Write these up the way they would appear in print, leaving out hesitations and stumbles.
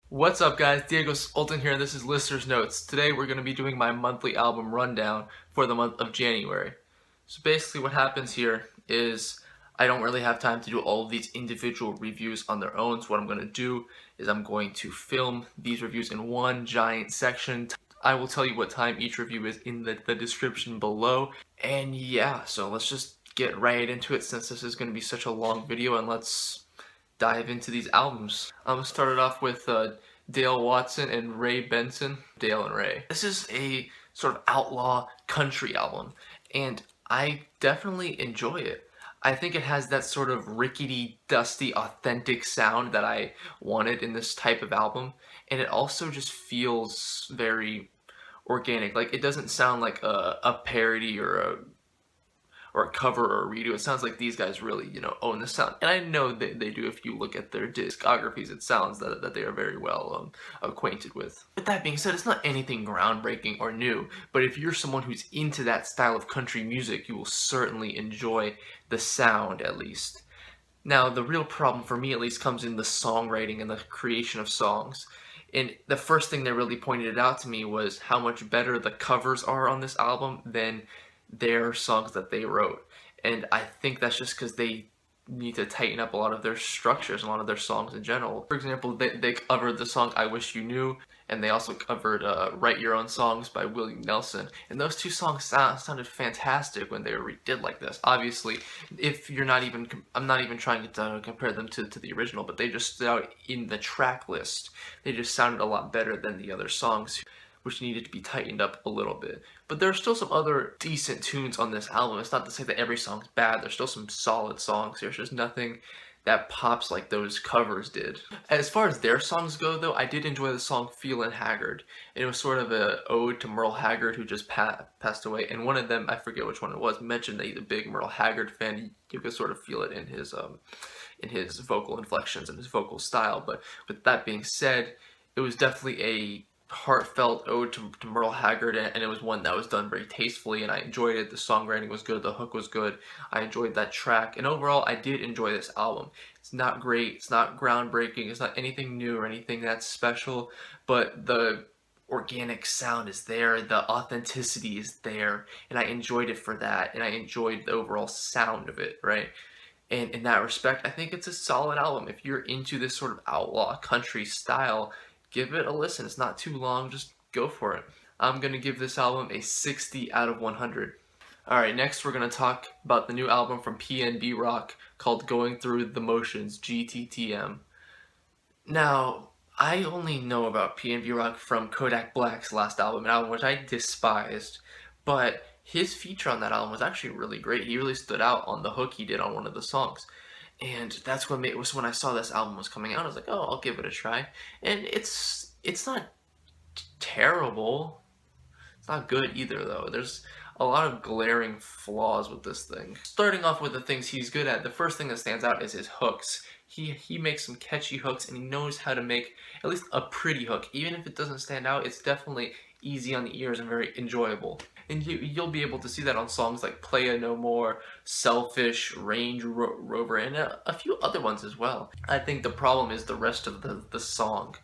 What's up, guys? Diego Sultan here, and this is Listener's Notes. Today we're going to be doing my monthly album rundown for the month of January. So basically what happens here is I don't really have time to do all of these individual reviews on their own, so what I'm going to do is I'm going to film these reviews in one giant section. I will tell you what time each review is in the description below. And yeah, so let's just get right into it since this is going to be such a long video, and let's dive into these albums. I'm gonna start it off with Dale Watson and Ray Benson. Dale and Ray. This is a sort of outlaw country album, and I definitely enjoy it. I think it has that sort of rickety, dusty, authentic sound that I wanted in this type of album, and it also just feels very organic. Like, it doesn't sound like a parody or a cover or a redo. It sounds like these guys really, own the sound. And I know they do. If you look at their discographies, it sounds that they are very well acquainted with. With that being said, it's not anything groundbreaking or new, but if you're someone who's into that style of country music, you will certainly enjoy the sound, at least. Now, the real problem, for me at least, comes in the songwriting and the creation of songs. And the first thing that really pointed it out to me was how much better the covers are on this album than their songs that they wrote. And I think that's just because they need to tighten up a lot of their structures, a lot of their songs in general. For example, they covered the song I Wish You Knew, and they also covered Write Your Own Songs by Willie Nelson. And those two songs sounded fantastic when they were redid like this. Obviously, if you're not even, I'm not even trying to compare them to the original, but they just stood out in the track list. They just sounded a lot better than the other songs, which needed to be tightened up a little bit. But there are still some other decent tunes on this album. It's not to say that every song's bad. There's still some solid songs. There's just nothing that pops like those covers did. As far as their songs go, though, I did enjoy the song Feelin' Haggard. It was sort of an ode to Merle Haggard, who just passed away. And one of them, I forget which one it was, mentioned that he's a big Merle Haggard fan. You could sort of feel it in his vocal inflections and his vocal style. But with that being said, it was definitely a heartfelt ode to Merle Haggard, and it was one that was done very tastefully, and I enjoyed it. The songwriting was good, the hook was good, I enjoyed that track, and overall I did enjoy this album. It's not great, it's not groundbreaking, it's not anything new or anything that's special, but the organic sound is there, the authenticity is there, and I enjoyed it for that, and I enjoyed the overall sound of it, right? And in that respect, I think it's a solid album. If you're into this sort of outlaw country style, give it a listen. It's not too long, just go for it. I'm going to give this album a 60 out of 100. Alright, next we're going to talk about the new album from PNB Rock called Going Through the Motions, GTTM. Now, I only know about PNB Rock from Kodak Black's last album, an album which I despised, but his feature on that album was actually really great. He really stood out on the hook he did on one of the songs. And that's what was when I saw this album was coming out. I was like, oh, I'll give it a try. And it's not terrible. It's not good either, though. There's a lot of glaring flaws with this thing. Starting off with the things he's good at, the first thing that stands out is his hooks. He makes some catchy hooks, and he knows how to make at least a pretty hook. Even if it doesn't stand out, it's definitely easy on the ears and very enjoyable. And you'll be able to see that on songs like Playa No More, Selfish, Range Rover, and a few other ones as well. I think the problem is the rest of the song.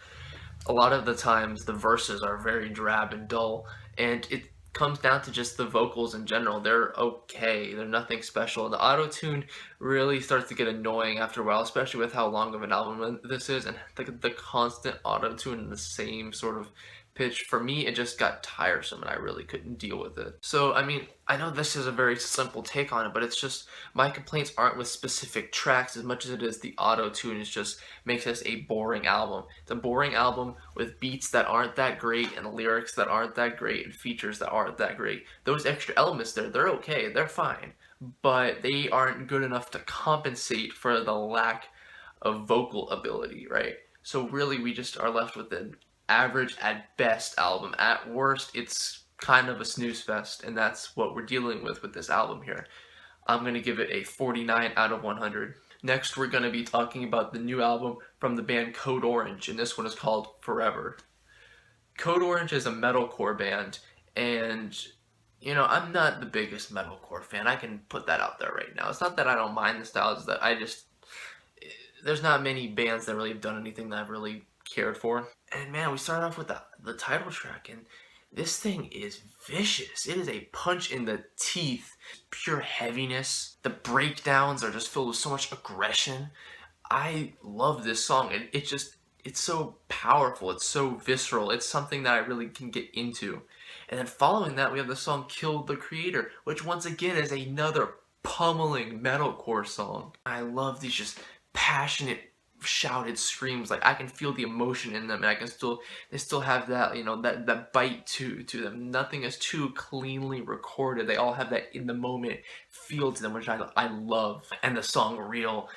A lot of the times the verses are very drab and dull, and it comes down to just the vocals in general. They're okay, they're nothing special. The auto-tune really starts to get annoying after a while, especially with how long of an album this is, and the constant auto-tune in the same sort of pitch. For me, it just got tiresome and I really couldn't deal with it. So, I mean, I know this is a very simple take on it, but it's just, my complaints aren't with specific tracks as much as it is the auto-tune. It just makes this a boring album. It's a boring album with beats that aren't that great and lyrics that aren't that great and features that aren't that great. Those extra elements there, they're okay, they're fine, but they aren't good enough to compensate for the lack of vocal ability, right? So really, we just are left with an average at best album. At worst, it's kind of a snooze fest, and that's what we're dealing with this album here. I'm going to give it a 49 out of 100. Next, we're going to be talking about the new album from the band Code Orange, and this one is called Forever. Code Orange is a metalcore band, and I'm not the biggest metalcore fan. I can put that out there right now. It's not that I don't mind the style, it's that there's not many bands that really have done anything that I've really cared for. And man, we started off with the title track, and this thing is vicious. It is a punch in the teeth, pure heaviness. The breakdowns are just filled with so much aggression. I love this song. It's so powerful. It's so visceral. It's something that I really can get into. And then following that, we have the song Kill the Creator, which once again is another pummeling metalcore song. I love these just passionate shouted screams. Like, I can feel the emotion in them, and they still have that, that bite to them. Nothing is too cleanly recorded. They all have that in the moment feel to them, which I love. And the song Real,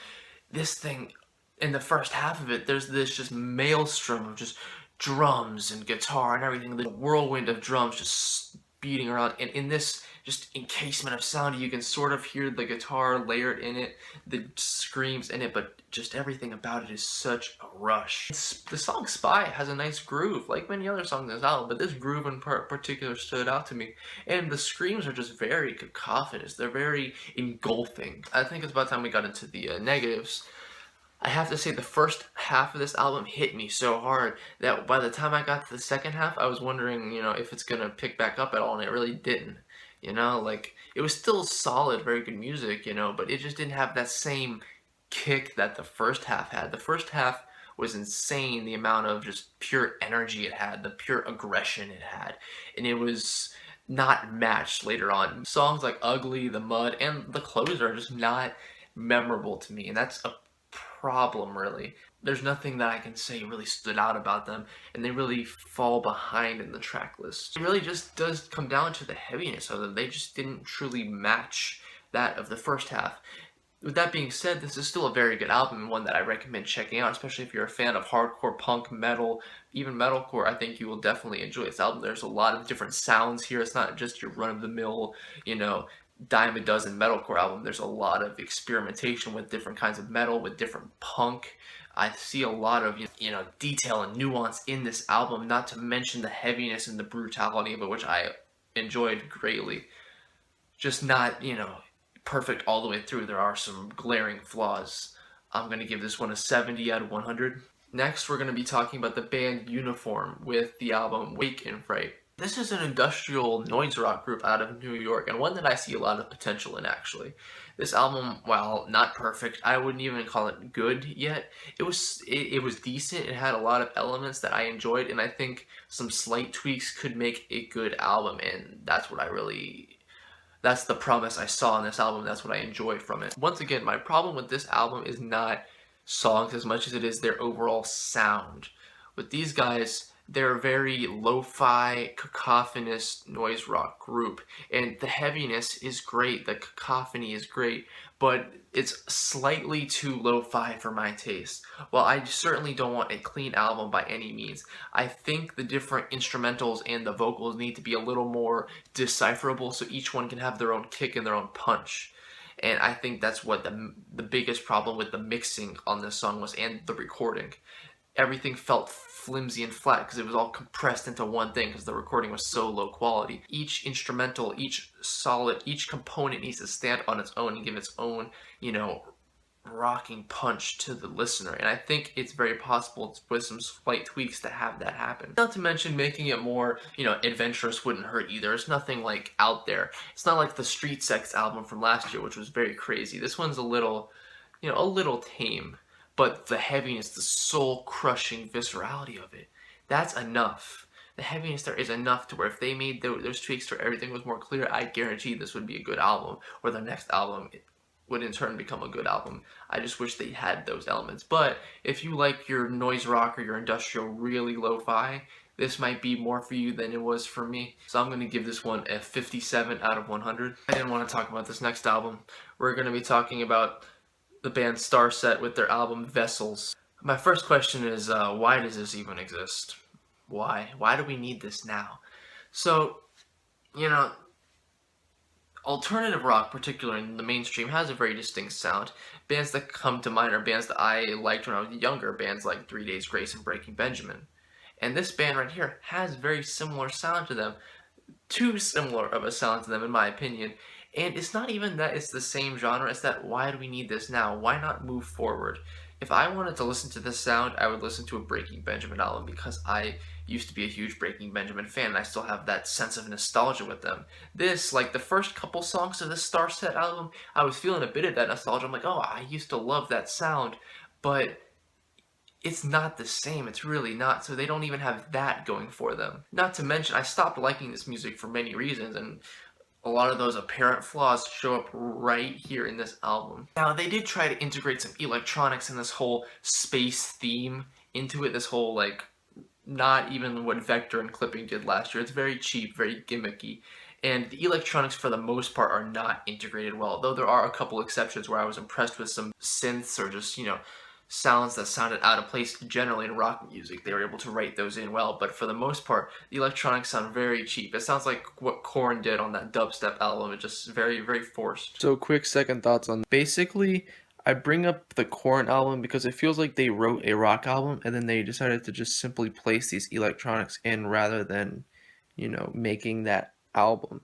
this thing, in the first half of it, there's this just maelstrom of just drums and guitar and everything, the whirlwind of drums just beating around, and in this just encasement of sound, you can sort of hear the guitar layered in it, the screams in it, but just everything about it is such a rush. The song Spy has a nice groove, like many other songs in this album, but this groove in particular stood out to me. And the screams are just very cacophonous. They're very engulfing. I think it's about time we got into the negatives. I have to say, the first half of this album hit me so hard that by the time I got to the second half, I was wondering, if it's gonna pick back up at all, and it really didn't. Like, it was still solid, very good music, but it just didn't have that same kick that the first half had. The first half was insane, the amount of just pure energy it had, the pure aggression it had, and it was not matched later on. Songs like Ugly, The Mud, and The Closer are just not memorable to me, and that's a problem, really. There's nothing that I can say really stood out about them, and they really fall behind in the track list. It really just does come down to the heaviness of them. They just didn't truly match that of the first half. With that being said, this is still a very good album, and one that I recommend checking out, especially if you're a fan of hardcore, punk, metal, even metalcore. I think you will definitely enjoy this album. There's a lot of different sounds here. It's not just your run-of-the-mill, dime a dozen metalcore album. There's a lot of experimentation with different kinds of metal, with different punk. I see a lot of detail and nuance in this album, not to mention the heaviness and the brutality of it, which I enjoyed greatly. Just not, perfect all the way through. There are some glaring flaws. I'm going to give this one a 70 out of 100. Next, we're going to be talking about the band Uniform with the album Wake and Fright. This is an industrial noise rock group out of New York, and one that I see a lot of potential in, actually. This album, while not perfect, I wouldn't even call it good yet. It was decent. It had a lot of elements that I enjoyed, and I think some slight tweaks could make a good album, and that's the promise I saw in this album. That's what I enjoyed from it. Once again, my problem with this album is not songs as much as it is their overall sound. With these guys, they're a very lo-fi, cacophonous noise rock group, and the heaviness is great, the cacophony is great, but it's slightly too lo-fi for my taste. While I certainly don't want a clean album by any means, I think the different instrumentals and the vocals need to be a little more decipherable so each one can have their own kick and their own punch. And I think that's what the biggest problem with the mixing on this song was, and the recording. Everything felt flimsy and flat because it was all compressed into one thing because the recording was so low quality. Each instrumental, each component needs to stand on its own and give its own, rocking punch to the listener. And I think it's very possible with some slight tweaks to have that happen. Not to mention making it more, adventurous wouldn't hurt either. It's nothing like out there. It's not like the Street Sex album from last year, which was very crazy. This one's a little tame. But the heaviness, the soul-crushing viscerality of it, that's enough. The heaviness there is enough to where if they made those tweaks where everything was more clear, I guarantee this would be a good album, or the next album would in turn become a good album. I just wish they had those elements. But if you like your noise rock or your industrial really lo-fi, this might be more for you than it was for me. So I'm going to give this one a 57 out of 100. I didn't want to talk about this next album. We're going to be talking about the band Starset with their album Vessels. My first question is, why does this even exist? Why? Why do we need this now? So, alternative rock, particularly in the mainstream, has a very distinct sound. Bands that come to mind are bands that I liked when I was younger, bands like 3 Days Grace and Breaking Benjamin. And this band right here has very similar sound to them. Too similar of a sound to them, in my opinion. And it's not even that it's the same genre, it's that why do we need this now? Why not move forward? If I wanted to listen to this sound, I would listen to a Breaking Benjamin album because I used to be a huge Breaking Benjamin fan and I still have that sense of nostalgia with them. This, like the first couple songs of this Starset album, I was feeling a bit of that nostalgia. I'm like, oh, I used to love that sound, but it's not the same. It's really not. So they don't even have that going for them. Not to mention, I stopped liking this music for many reasons, and a lot of those apparent flaws show up right here in this album. Now, they did try to integrate some electronics and this whole space theme into it, this whole, like, not even what Vector and Clipping did last year. It's very cheap, very gimmicky, and the electronics for the most part are not integrated well, though there are a couple exceptions where I was impressed with some synths or just, sounds that sounded out of place generally in rock music. They were able to write those in well, but for the most part, the electronics sound very cheap. It sounds like what Korn did on that dubstep album. It's just very, very forced. So quick second thoughts on basically, I bring up the Korn album because it feels like they wrote a rock album and then they decided to just simply place these electronics in rather than, making that album.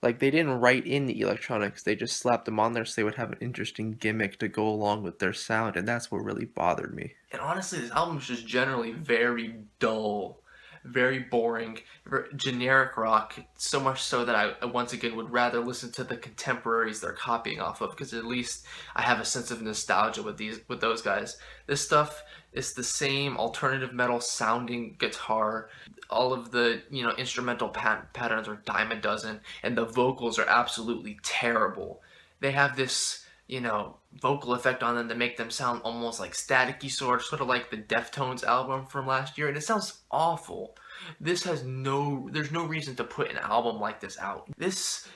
Like, they didn't write in the electronics, they just slapped them on there so they would have an interesting gimmick to go along with their sound, and that's what really bothered me. And honestly, this album is just generally very dull, very boring, very generic rock, so much so that I once again would rather listen to the contemporaries they're copying off of, because at least I have a sense of nostalgia with those guys. This stuff is the same alternative metal sounding guitar. All of the instrumental patterns are dime a dozen, and the vocals are absolutely terrible. They have this vocal effect on them to make them sound almost like staticky, sort of like the Deftones album from last year, and it sounds awful. There's no reason to put an album like this out. This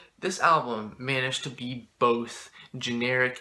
album managed to be both generic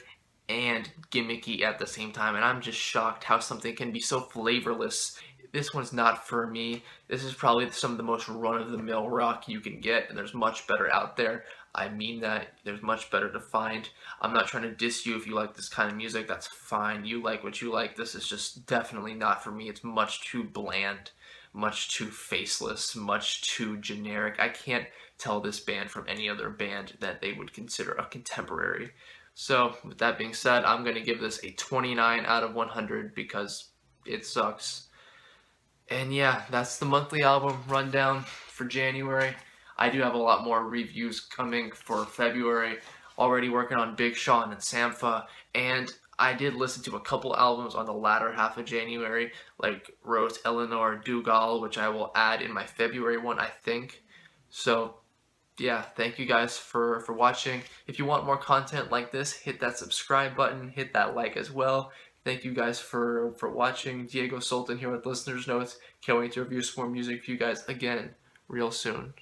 and gimmicky at the same time, and I'm just shocked how something can be so flavorless. This one's not for me. This is probably some of the most run-of-the-mill rock you can get, and there's much better out there. I mean that. There's much better to find. I'm not trying to diss you if you like this kind of music. That's fine. You like what you like. This is just definitely not for me. It's much too bland, much too faceless, much too generic. I can't tell this band from any other band that they would consider a contemporary. So, with that being said, I'm going to give this a 29 out of 100 because it sucks. And yeah, that's the monthly album rundown for January. I do have a lot more reviews coming for February. Already working on Big Sean and Sampha, and I did listen to a couple albums on the latter half of January, like Rose Eleanor Dougal, which I will add in my February one, I think. So yeah, thank you guys for watching. If you want more content like this, hit that subscribe button, hit that like as well. Thank you guys for watching. Diego Sultan here with Listener's Notes. Can't wait to review some more music for you guys again real soon.